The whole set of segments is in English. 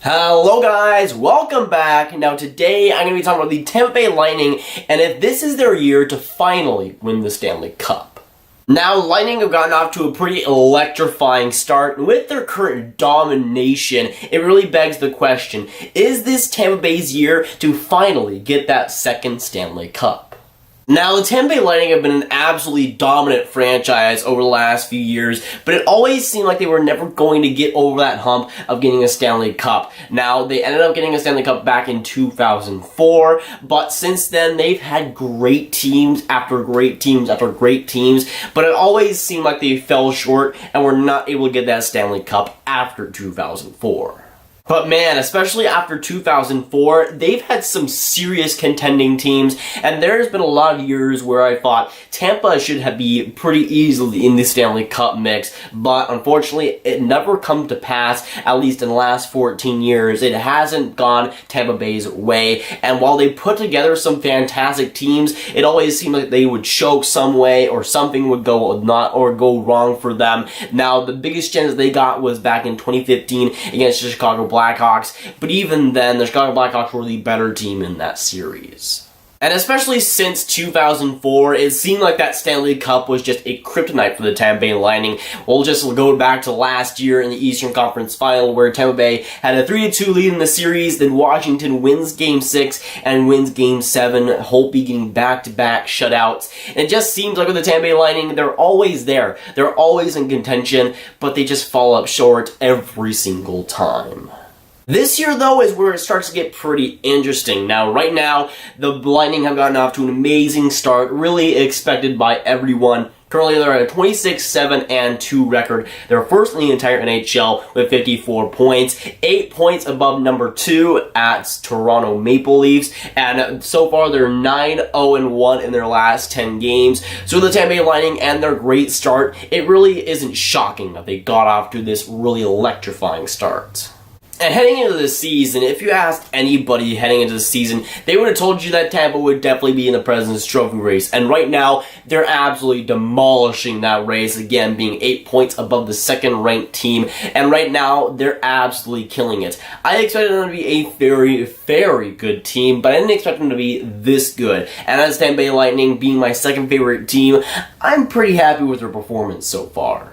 Hello guys, welcome back. Now today I'm going to be talking about the Tampa Bay Lightning and if this is their year to finally win the Stanley Cup. Now Lightning have gotten off to a pretty electrifying start and with their current domination, it really begs the question, is this Tampa Bay's year to finally get that second Stanley Cup? Now, the Tampa Bay Lightning have been an absolutely dominant franchise over the last few years, but it always seemed like they were never going to get over that hump of getting a Stanley Cup. Now, they ended up getting a Stanley Cup back in 2004, but since then, they've had great teams after great teams after great teams, but it always seemed like they fell short and were not able to get that Stanley Cup after 2004. But man, especially after 2004, they've had some serious contending teams, and there's been a lot of years where I thought Tampa should be pretty easily in the Stanley Cup mix, but unfortunately, it never come to pass, at least in the last 14 years. It hasn't gone Tampa Bay's way, and while they put together some fantastic teams, it always seemed like they would choke some way, or something would go wrong for them. Now, the biggest chance they got was back in 2015 against the Chicago Blackhawks, but even then, the Chicago Blackhawks were the better team in that series. And especially since 2004, it seemed like that Stanley Cup was just a kryptonite for the Tampa Bay Lightning. We'll just go back to last year in the Eastern Conference Final where Tampa Bay had a 3-2 lead in the series, then Washington wins Game 6 and wins Game 7, Holtby getting back-to-back shutouts. And it just seems like with the Tampa Bay Lightning, they're always there. They're always in contention, but they just fall up short every single time. This year, though, is where it starts to get pretty interesting. Now, right now, the Lightning have gotten off to an amazing start, really expected by everyone. Currently, they're at a 26-7-2 record. They're first in the entire NHL with 54 points, 8 points above number 2 at Toronto Maple Leafs, and so far they're 9-0-1 in their last 10 games. So the Tampa Bay Lightning and their great start, it really isn't shocking that they got off to this really electrifying start. And heading into the season, if you asked anybody heading into the season, they would have told you that Tampa would definitely be in the President's Trophy race. And right now, they're absolutely demolishing that race, again, being 8 points above the second-ranked team. And right now, they're absolutely killing it. I expected them to be a very, very good team, but I didn't expect them to be this good. And as Tampa Bay Lightning being my second favorite team, I'm pretty happy with their performance so far.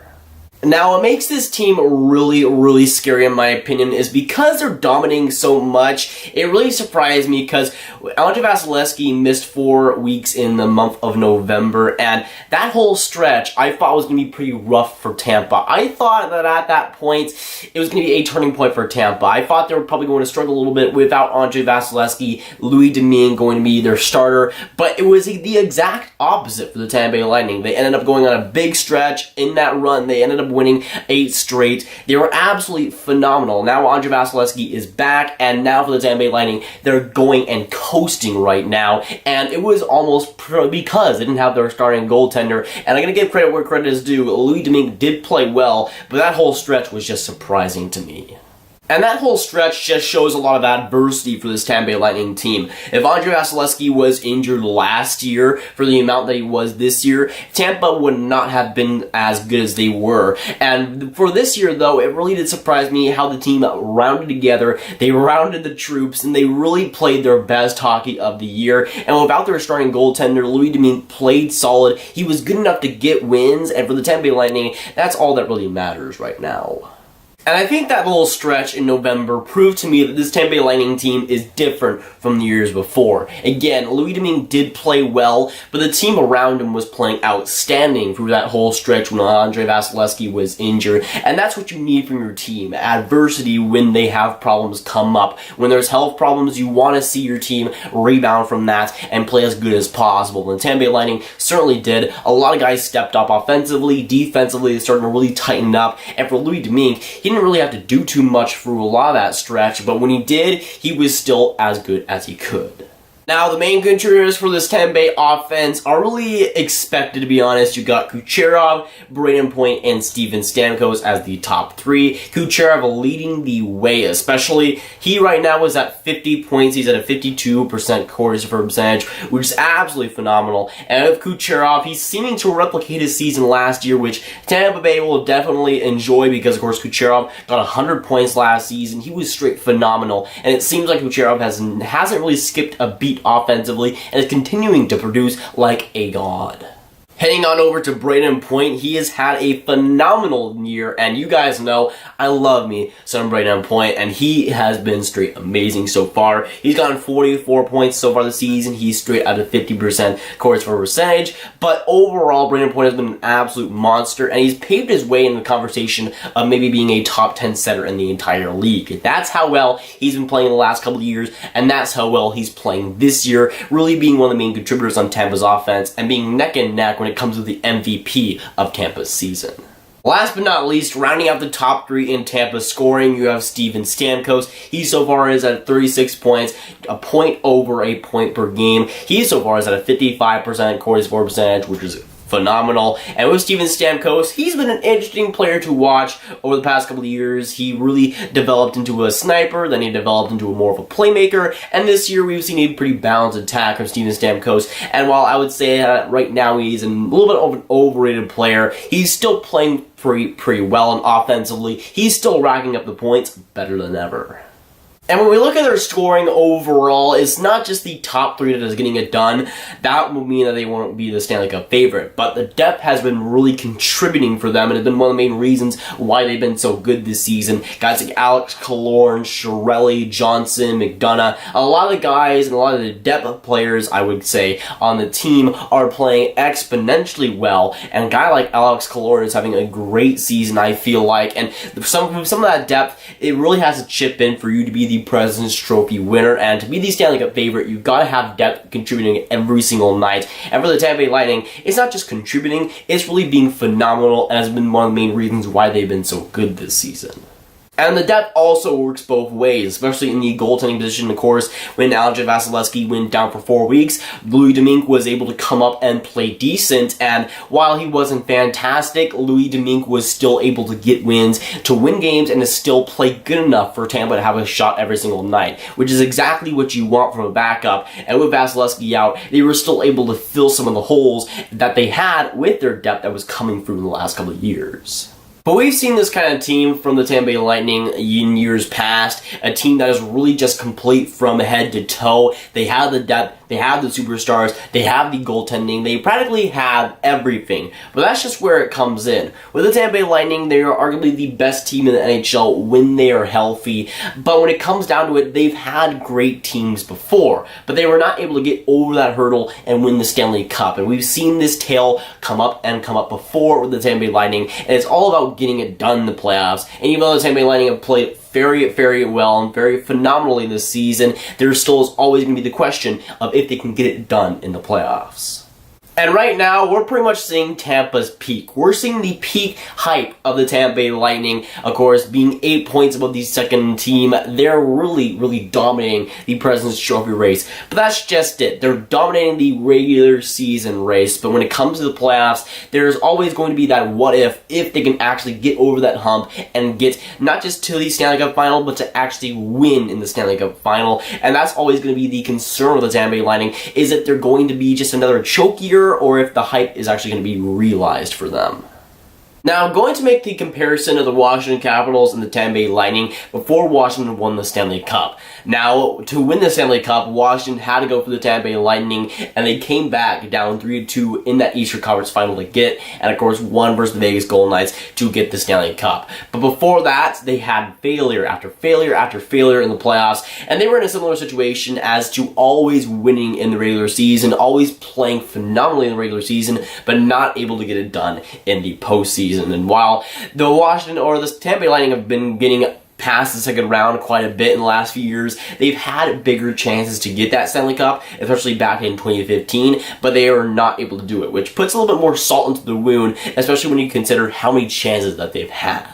Now, what makes this team really, really scary in my opinion is because they're dominating so much, it really surprised me because Andre Vasilevsky missed 4 weeks in the month of November, and that whole stretch I thought was going to be pretty rough for Tampa. I thought that at that point, it was going to be a turning point for Tampa. I thought they were probably going to struggle a little bit without Andre Vasilevsky, Louis Domingue going to be their starter, but it was the exact opposite for the Tampa Bay Lightning. They ended up going on a big stretch in that run. They ended up winning 8 straight. They were absolutely phenomenal. Now Andre Vasilevsky is back, and now for the Tampa Bay Lightning, they're going and coasting right now, and it was almost because they didn't have their starting goaltender, and I'm going to give credit where credit is due. Louis Domingue did play well, but that whole stretch was just surprising to me. And that whole stretch just shows a lot of adversity for this Tampa Bay Lightning team. If Andre Vasilevsky was injured last year for the amount that he was this year, Tampa would not have been as good as they were. And for this year, though, it really did surprise me how the team rounded together. They rounded the troops, and they really played their best hockey of the year. And without their starting goaltender, Louis Domingue played solid. He was good enough to get wins, and for the Tampa Bay Lightning, that's all that really matters right now. And I think that little stretch in November proved to me that this Tampa Bay Lightning team is different from the years before. Again, Louis Domingue did play well, but the team around him was playing outstanding through that whole stretch when Andre Vasilevsky was injured. And that's what you need from your team. Adversity when they have problems come up. When there's health problems, you want to see your team rebound from that and play as good as possible. And Tampa Bay Lightning certainly did. A lot of guys stepped up offensively, defensively, they started to really tighten up. And for Louis Domingue, he didn't really have to do too much through a lot of that stretch, but when he did, he was still as good as he could. Now, the main contributors for this Tampa Bay offense are really expected, to be honest. You got Kucherov, Brayden Point, and Steven Stamkos as the top three. Kucherov leading the way, especially. He right now is at 50 points. He's at a 52% Corsi percentage, which is absolutely phenomenal. And with Kucherov, he's seeming to replicate his season last year, which Tampa Bay will definitely enjoy because, of course, Kucherov got 100 points last season. He was straight phenomenal. And it seems like Kucherov hasn't really skipped a beat offensively and is continuing to produce like a god. Heading on over to Brayden Point, he has had a phenomenal year, and you guys know I love me some Brayden Point, and he has been straight amazing so far. He's gotten 44 points so far this season. He's straight at a 50% Corsi percentage, but overall, Brayden Point has been an absolute monster, and he's paved his way in the conversation of maybe being a top 10 setter in the entire league. That's how well he's been playing the last couple of years, and that's how well he's playing this year, really being one of the main contributors on Tampa's offense, and being neck and neck when it comes to the MVP of Tampa's season. Last but not least, rounding out the top three in Tampa scoring, you have Steven Stamkos. He so far is at 36 points, a point over a point per game. He so far is at a 55% Corsi percentage, which is phenomenal. And with Steven Stamkos, he's been an interesting player to watch over the past couple of years. He really developed into a sniper, then he developed into more of a playmaker, and this year we've seen a pretty balanced attack from Steven Stamkos. And while I would say right now he's a little bit of an overrated player, he's still playing pretty well, and offensively, he's still racking up the points better than ever. And when we look at their scoring overall, it's not just the top three that is getting it done. That will mean that they won't be the Stanley Cup favorite. But the depth has been really contributing for them, and it's been one of the main reasons why they've been so good this season. Guys like Alex Killorn, Chiarelli, Johnson, McDonough, a lot of the guys and a lot of the depth players, I would say, on the team are playing exponentially well. And a guy like Alex Killorn is having a great season, I feel like. And some of that depth, it really has to chip in for you to be the President's Trophy winner, and to be the Stanley Cup favorite, you've got to have depth contributing every single night. And for the Tampa Bay Lightning, it's not just contributing, it's really being phenomenal, and has been one of the main reasons why they've been so good this season. And the depth also works both ways, especially in the goaltending position, of course. When Alex Vasilevsky went down for 4 weeks, Louis Domingue was able to come up and play decent, and while he wasn't fantastic, Louis Domingue was still able to get wins, to win games, and to still play good enough for Tampa to have a shot every single night, which is exactly what you want from a backup. And with Vasilevsky out, they were still able to fill some of the holes that they had with their depth that was coming through in the last couple of years. But we've seen this kind of team from the Tampa Bay Lightning in years past, a team that is really just complete from head to toe. They have the depth, they have the superstars, they have the goaltending, they practically have everything. But that's just where it comes in. With the Tampa Bay Lightning, they are arguably the best team in the NHL when they are healthy. But when it comes down to it, they've had great teams before, but they were not able to get over that hurdle and win the Stanley Cup. And we've seen this tale come up before with the Tampa Bay Lightning, and it's all about getting it done in the playoffs. And even though the Tampa Bay Lightning have played very, very well and very phenomenally this season, there still is always going to be the question of if they can get it done in the playoffs. And right now, we're pretty much seeing Tampa's peak. We're seeing the peak hype of the Tampa Bay Lightning, of course, being 8 points above the second team. They're really, really dominating the President's Trophy race. But that's just it. They're dominating the regular season race. But when it comes to the playoffs, there's always going to be that what if they can actually get over that hump and get not just to the Stanley Cup final, but to actually win in the Stanley Cup final. And that's always going to be the concern with the Tampa Bay Lightning, is that they're going to be just another choke year, or if the hype is actually going to be realized for them. Now, I'm going to make the comparison of the Washington Capitals and the Tampa Bay Lightning before Washington won the Stanley Cup. Now, to win the Stanley Cup, Washington had to go for the Tampa Bay Lightning, and they came back down 3-2 in that Eastern Conference Final to get, and of course, won versus the Vegas Golden Knights to get the Stanley Cup. But before that, they had failure after failure after failure in the playoffs, and they were in a similar situation as to always winning in the regular season, always playing phenomenally in the regular season, but not able to get it done in the postseason. And while the Washington or the Tampa Bay Lightning have been getting past the second round quite a bit in the last few years, they've had bigger chances to get that Stanley Cup, especially back in 2015, but they are not able to do it, which puts a little bit more salt into the wound, especially when you consider how many chances that they've had.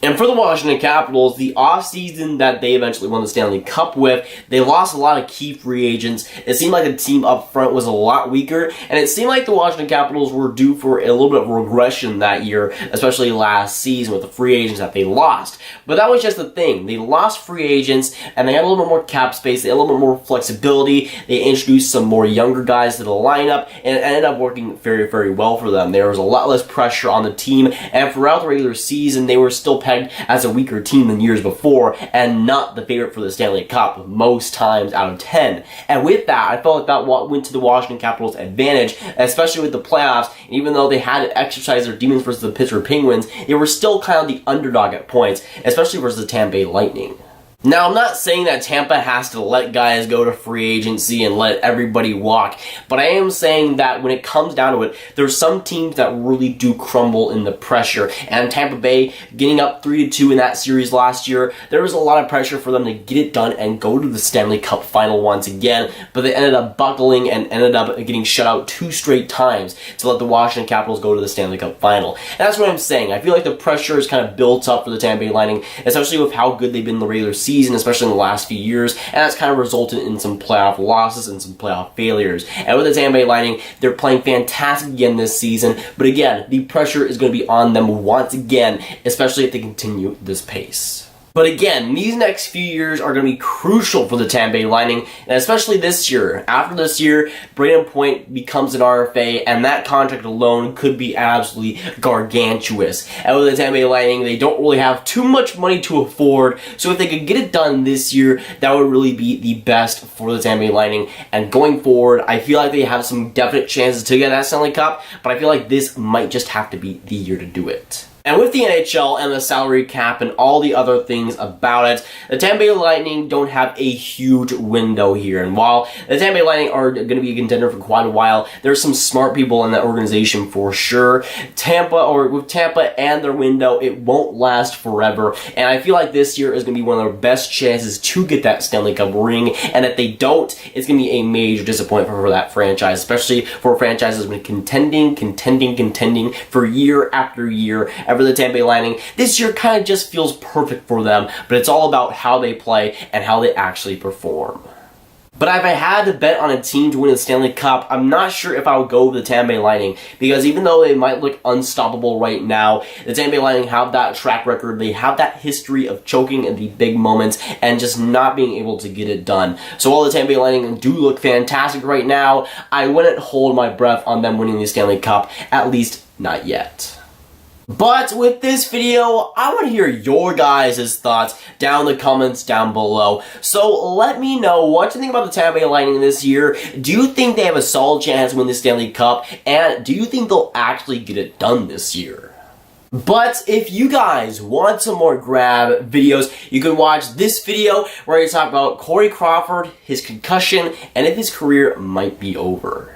And for the Washington Capitals, the offseason that they eventually won the Stanley Cup with, they lost a lot of key free agents. It seemed like the team up front was a lot weaker, and it seemed like the Washington Capitals were due for a little bit of regression that year, especially last season with the free agents that they lost. But that was just the thing. They lost free agents, and they had a little bit more cap space, they had a little bit more flexibility, they introduced some more younger guys to the lineup, and it ended up working very, very well for them. There was a lot less pressure on the team, and throughout the regular season, they were still pegged as a weaker team than years before, and not the favorite for the Stanley Cup most times out of 10. And with that, I felt like that went to the Washington Capitals' advantage, especially with the playoffs. And even though they had to exercise their demons versus the Pittsburgh Penguins, they were still kind of the underdog at points, especially versus the Tampa Bay Lightning. Now, I'm not saying that Tampa has to let guys go to free agency and let everybody walk, but I am saying that when it comes down to it, there's some teams that really do crumble in the pressure, and Tampa Bay getting up 3-2 in that series last year, there was a lot of pressure for them to get it done and go to the Stanley Cup final once again, but they ended up buckling and ended up getting shut out 2 straight times to let the Washington Capitals go to the Stanley Cup final. And that's what I'm saying. I feel like the pressure is kind of built up for the Tampa Bay Lightning, especially with how good they've been in the regular season, especially in the last few years, and that's kind of resulted in some playoff losses and some playoff failures. And with the Tampa Bay Lightning, they're playing fantastic again this season, but again, the pressure is going to be on them once again, especially if they continue this pace. But again, these next few years are going to be crucial for the Tampa Bay Lightning, and especially this year. After this year, Brayden Point becomes an RFA, and that contract alone could be absolutely gargantuous. And with the Tampa Bay Lightning, they don't really have too much money to afford, so if they could get it done this year, that would really be the best for the Tampa Bay Lightning. And going forward, I feel like they have some definite chances to get that Stanley Cup, but I feel like this might just have to be the year to do it. And with the NHL and the salary cap and all the other things about it, the Tampa Bay Lightning don't have a huge window here. And while the Tampa Bay Lightning are going to be a contender for quite a while, there's some smart people in that organization for sure. With Tampa and their window, it won't last forever. And I feel like this year is going to be one of their best chances to get that Stanley Cup ring. And if they don't, it's going to be a major disappointment for that franchise, especially for a franchise that's been contending for year after year. For the Tampa Bay Lightning, this year kind of just feels perfect for them, but it's all about how they play and how they actually perform. But if I had to bet on a team to win the Stanley Cup, I'm not sure if I would go with the Tampa Bay Lightning, because even though they might look unstoppable right now, the Tampa Bay Lightning have that track record, they have that history of choking in the big moments and just not being able to get it done. So while the Tampa Bay Lightning do look fantastic right now, I wouldn't hold my breath on them winning the Stanley Cup, at least not yet. But with this video, I want to hear your guys' thoughts down in the comments down below. So let me know what you think about the Tampa Bay Lightning this year. Do you think they have a solid chance to win the Stanley Cup? And do you think they'll actually get it done this year? But if you guys want some more grab videos, you can watch this video where I talk about Corey Crawford, his concussion, and if his career might be over.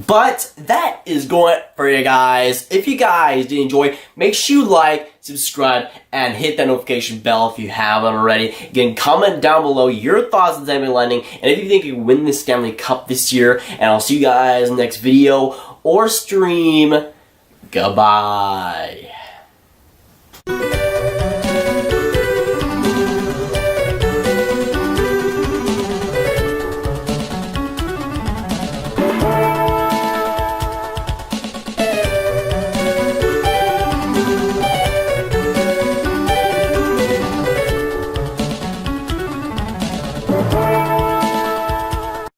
But that is going for you guys. If you guys did enjoy, make sure you like, subscribe, and hit that notification bell if you haven't already. Again, comment down below your thoughts on Stanley Lightning, and if you think you can win the Stanley Cup this year. And I'll see you guys in the next video or stream. Goodbye.